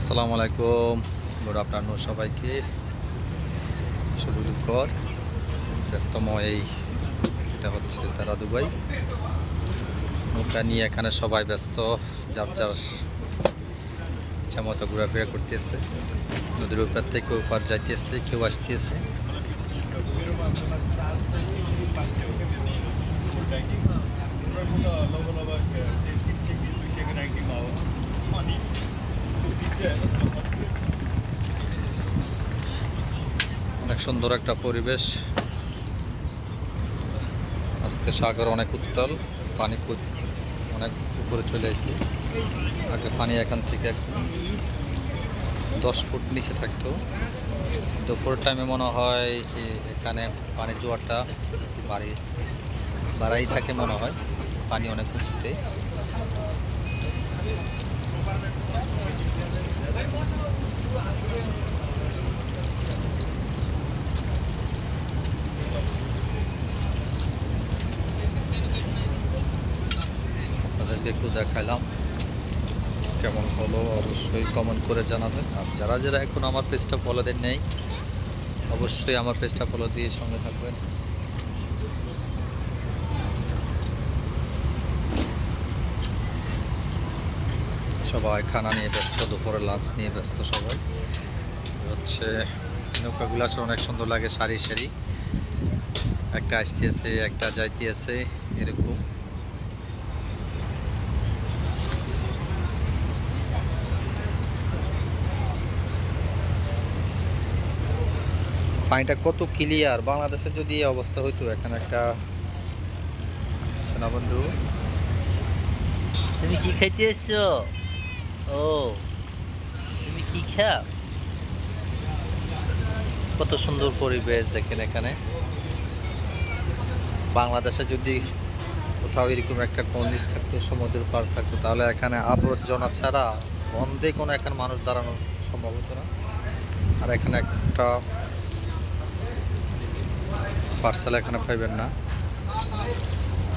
আসসালামু আলাইকুম, good afternoon সবাইকে। শুভ দুপুর। ব্যস্তময় এটা হচ্ছে তারা দুবাই নৌকা নিয়ে এখানে সবাই ব্যস্ত, যার যার ইচ্ছা মতো ঘোরাফেরা করতেছে। নদীর উপর থেকে ওপার যাইতেছে, কেউ আসতেছে। অনেক সুন্দর একটা পরিবেশ। আজকে সাগর অনেক উত্তাল, পানি অনেক উপরে চলে আসছে। আগে পানি এখান থেকে 10 ফুট নিচে থাকতো। দুপুর টাইমে মনে হয় এখানে পানির জোয়ারটা বাড়াই থাকে মনে হয়, পানি অনেক উঁচুতে। আপনাদেরকে একটু দেখাইলাম, কেমন হলো অবশ্যই কমেন্ট করে জানাবেন। আর যারা যারা এখন আমার পেজটা ফলো দেন নেই, অবশ্যই আমার পেজটা ফলো দিয়ে সঙ্গে থাকবেন। সবাই খানা নিয়ে ব্যস্ত, দুপুরে লাঞ্চ নিয়ে ব্যস্ত সবাই। হচ্ছে নৌকাগুলো আসলে অনেক সুন্দর লাগে, সারি সারি, একটা আসতেছে একটা যাইতেছে এরকম। পানিটা কত ক্লিয়ার! বাংলাদেশে যদি এই অবস্থা হইতো, এখানে একটা সোনা বন্ধু, তুমি কি খাইতে এসছো? ও, তুমি কি খাও? কত সুন্দর পরিবেশ দেখেন এখানে। বাংলাদেশে যদি কোথাও এরকম একটা কর্নিশ থাকতো, সমুদ্রের পাড় থাকতো, তাহলে এখানে আবর্জনা ছাড়া বন্ধে কোনো এখানে মানুষ দাঁড়ানো সম্ভব হতো না। আর এখানে একটা পার্সেল এখানে পাইবেন না,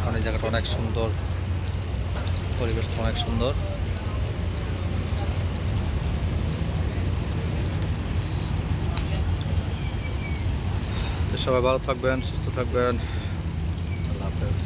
কারণ এই জায়গাটা অনেক সুন্দর, পরিবেশটা অনেক সুন্দর। তো সবাই ভালো থাকবেন, সুস্থ থাকবেন। আল্লাহ হাফেজ।